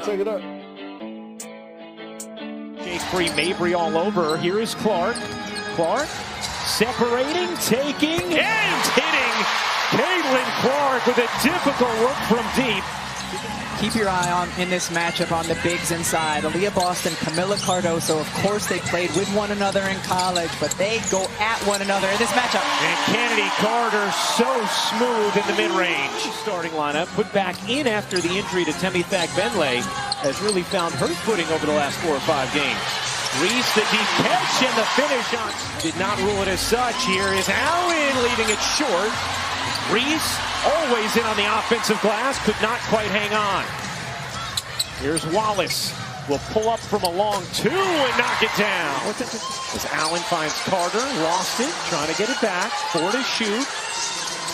Take it up. Jake Free, Mabry all over. Here is Clark. Clark separating, taking, and hitting. Caitlin Clark with a difficult look from deep. Keep your eye on in this matchup on the bigs inside. Aaliyah Boston, Camila Cardoso. Of course, they played with one another in college, but they go at one another in this matchup. And Kennedy Carter so smooth in the mid-range. Starting lineup put back in after the injury to Temi Thagbenle has really found her footing over the last 4 or 5 games. Reese, the deep catch and the finish on. Did not rule it as such. Here is Allen leaving it short. Reese always in on the offensive glass, could not quite hang on. Here's Wallace, will pull up from a long 2 and knock it down. As Allen finds Carter, lost it, trying to get it back, 4 to shoot,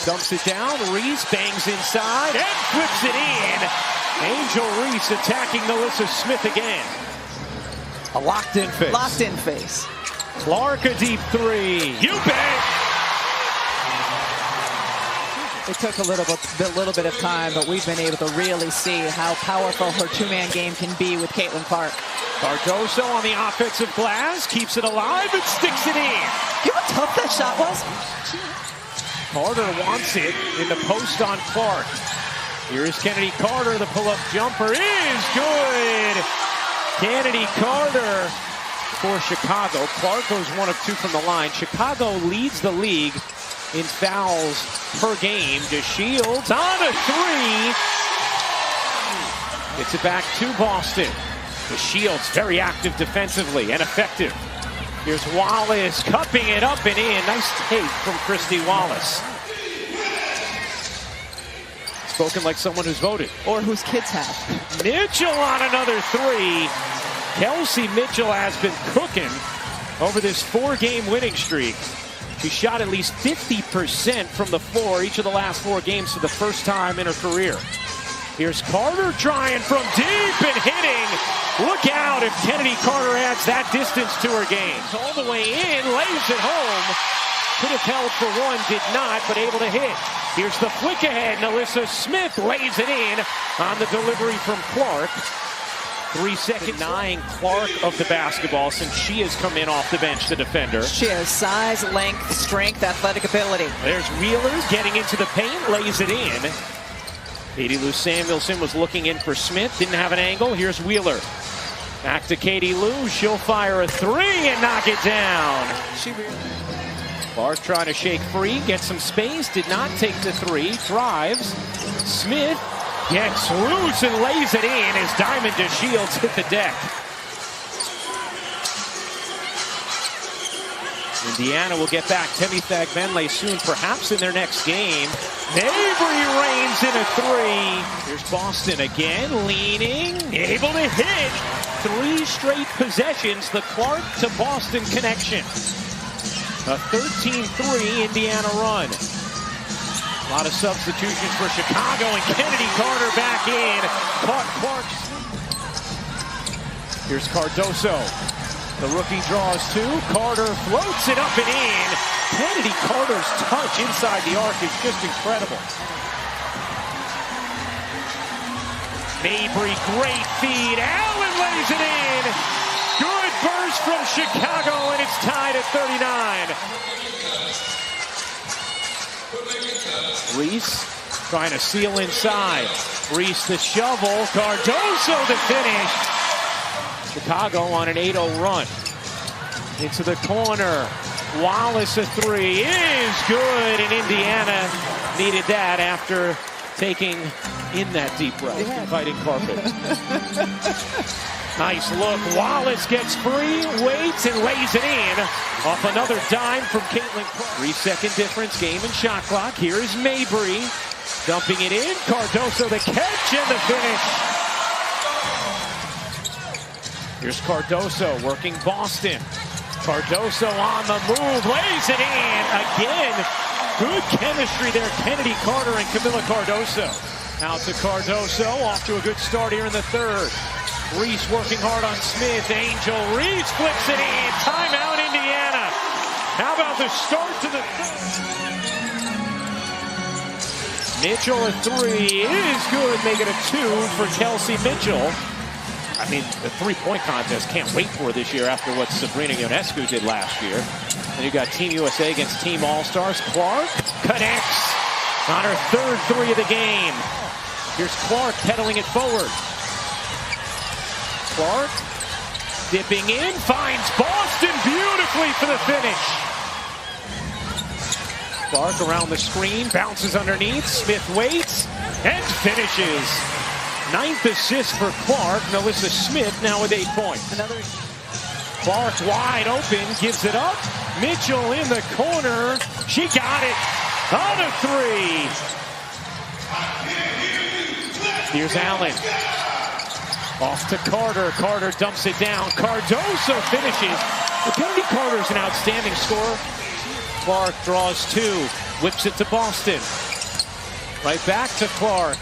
dumps it down, Reese bangs inside and flips it in. Angel Reese attacking Melissa Smith again. A locked-in face. Locked-in face. Clark a deep 3. You bet! It took a little bit of time, but we've been able to really see how powerful her two-man game can be with Caitlin Clark. Cardoso on the offensive glass, keeps it alive and sticks it in. You know how tough that shot was? Carter wants it in the post on Clark. Here's Kennedy Carter, the pull-up jumper is good. Kennedy Carter for Chicago. Clark goes 1 of 2 from the line. Chicago leads the league in fouls per game. DeShields on a 3. Gets it back to Boston. DeShields very active defensively and effective. Here's Wallace cupping it up and in. Nice take from Christy Wallace. Spoken like someone who's voted. Or whose kids have. Mitchell on another 3. Kelsey Mitchell has been cooking over this 4-game winning streak. She shot at least 50% from the floor each of the last 4 games for the first time in her career. Here's Carter trying from deep and hitting. Look out if Kennedy Carter adds that distance to her game. All the way in, lays it home. Could have held for 1, did not, but able to hit. Here's the flick ahead. Melissa Smith lays it in on the delivery from Clark. 3 seconds. Denying Clark of the basketball since she has come in off the bench to defend her. She has size, length, strength, athletic ability. There's Wheeler getting into the paint, lays it in. Katie Lou Samuelson was looking in for Smith, didn't have an angle. Here's Wheeler. Back to Katie Lou, she'll fire a 3 and knock it down. Clark trying to shake free, get some space, did not take the 3, drives. Smith gets loose and lays it in as Diamond DeShields hit the deck. Indiana will get back Temi Thagbenle soon, perhaps in their next game. Mabry reigns in a 3. Here's Boston again, leaning, able to hit. 3 straight possessions, the Clark to Boston connection. A 13-3 Indiana run. A lot of substitutions for Chicago, and Kennedy Carter back in. Caught Clark. Here's Cardoso. The rookie draws 2. Carter floats it up and in. Kennedy Carter's touch inside the arc is just incredible. Mabry, great feed. Allen lays it in. Good burst from Chicago, and it's tied at 39. Reese trying to seal inside. Reese the shovel. Cardoso the finish. Chicago on an 8-0 run. Into the corner. Wallace a 3 is good, and Indiana needed that after taking in that deep breath. Yeah. Inviting carpet. Nice look. Wallace gets free, waits, and lays it in off another dime from Caitlin Clark. 3-second difference, game and shot clock. Here is Mabry dumping it in. Cardoso the catch and the finish. Here's Cardoso working Boston. Cardoso on the move, lays it in. Again, good chemistry there. Kennedy Carter and Camila Cardoso. Out to Cardoso, off to a good start here in the 3rd. Reese working hard on Smith. Angel Reese flips it in. Timeout, Indiana. How about the start to the 3rd? Mitchell a three is good, make it a 2 for Kelsey Mitchell. I mean, the three-point contest, can't wait for this year after what Sabrina Ionescu did last year. And you got Team USA against Team All-Stars. Clark connects on her third three of the game. Here's Clark pedaling it forward. Clark dipping in, finds Boston beautifully for the finish. Clark around the screen, bounces underneath, Smith waits, and finishes. 9th assist for Clark. Melissa Smith now with 8 points. Clark wide open, gives it up. Mitchell in the corner. She got it on a three. Here's Allen. Off to Carter. Carter dumps it down. Cardoso finishes. Well, Kennedy Carter's an outstanding scorer. Clark draws 2. Whips it to Boston. Right back to Clark.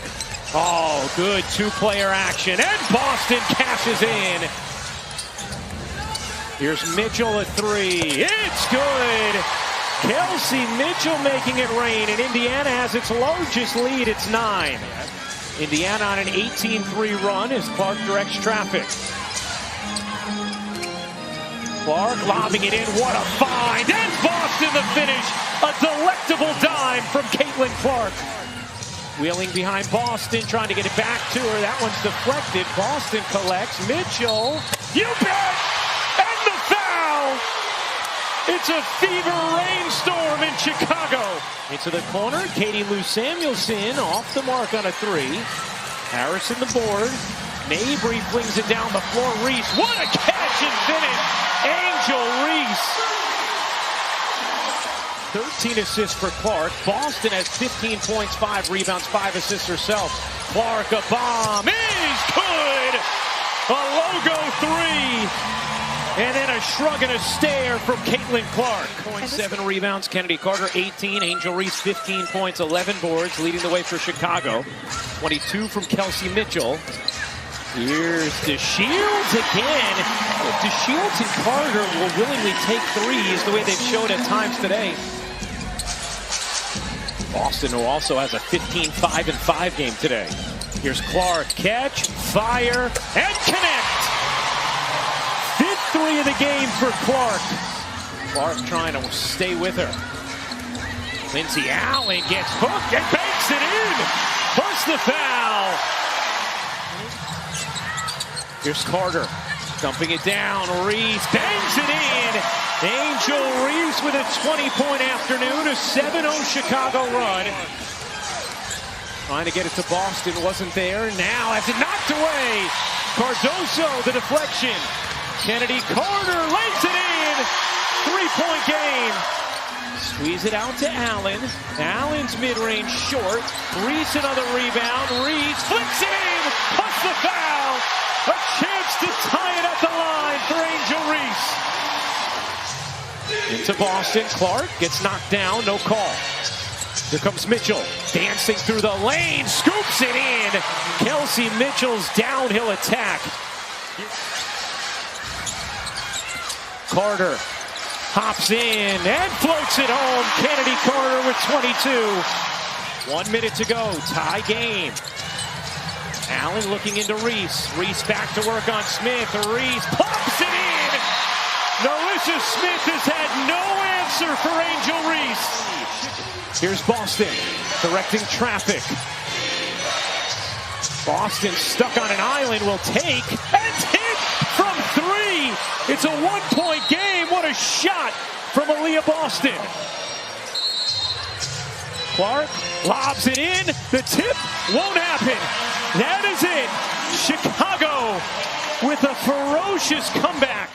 Oh, good two-player action. And Boston cashes in. Here's Mitchell a three. It's good. Kelsey Mitchell making it rain. And Indiana has its largest lead. It's 9. Indiana on an 18-3 run as Clark directs traffic. Clark lobbing it in. What a find. And Boston the finish. A delectable dime from Caitlin Clark. Wheeling behind Boston, trying to get it back to her. That one's deflected. Boston collects. Mitchell. You bet! And the foul! It's a fever rainstorm in Chicago. Into the corner. Katie Lou Samuelson off the mark on a three. Harrison the board. Mabry flings it down the floor. Reese. What a catch and finish! Angel Reese. 13 assists for Clark. Boston has 15 points, 5 rebounds, 5 assists herself. Clark, a bomb is good. A logo three. And then a shrug and a stare from Caitlin Clark. 7 rebounds, Kennedy Carter 18, Angel Reese 15 points, 11 boards, leading the way for Chicago. 22 from Kelsey Mitchell. Here's DeShields again. DeShields and Carter will willingly take threes the way they've showed at times today. Boston, who also has a 15-5-5 game today. Here's Clark, catch, fire, and connect. 5th three of the game for Clark. Clark trying to stay with her. Lindsay Allen gets hooked and banks it in. Plus the foul. Here's Carter, dumping it down. Reese bangs it in. Angel Reese with a 20-point afternoon, a 7-0 Chicago run. Trying to get it to Boston, wasn't there. Now has it knocked away. Cardoso, the deflection. Kennedy Carter lays it in. 3-point game. Squeeze it out to Allen. Allen's mid-range short. Reese another rebound. Reese flicks it in. Plus the foul. A chance to tie it at the line for Angel Reese. Into Boston. Clark gets knocked down. No call. Here comes Mitchell. Dancing through the lane. Scoops it in. Kelsey Mitchell's downhill attack. Carter hops in and floats it home. Kennedy Carter with 22. 1 minute to go. Tie game. Allen looking into Reese. Reese back to work on Smith. Reese pops it in. Melissa Smith has had no answer for Angel Reese. Here's Boston directing traffic. Boston stuck on an island will take and hit from 3. It's a 1-point game. What a shot from Aaliyah Boston. Clark lobs it in. The tip won't happen. That is it. Chicago with a ferocious comeback.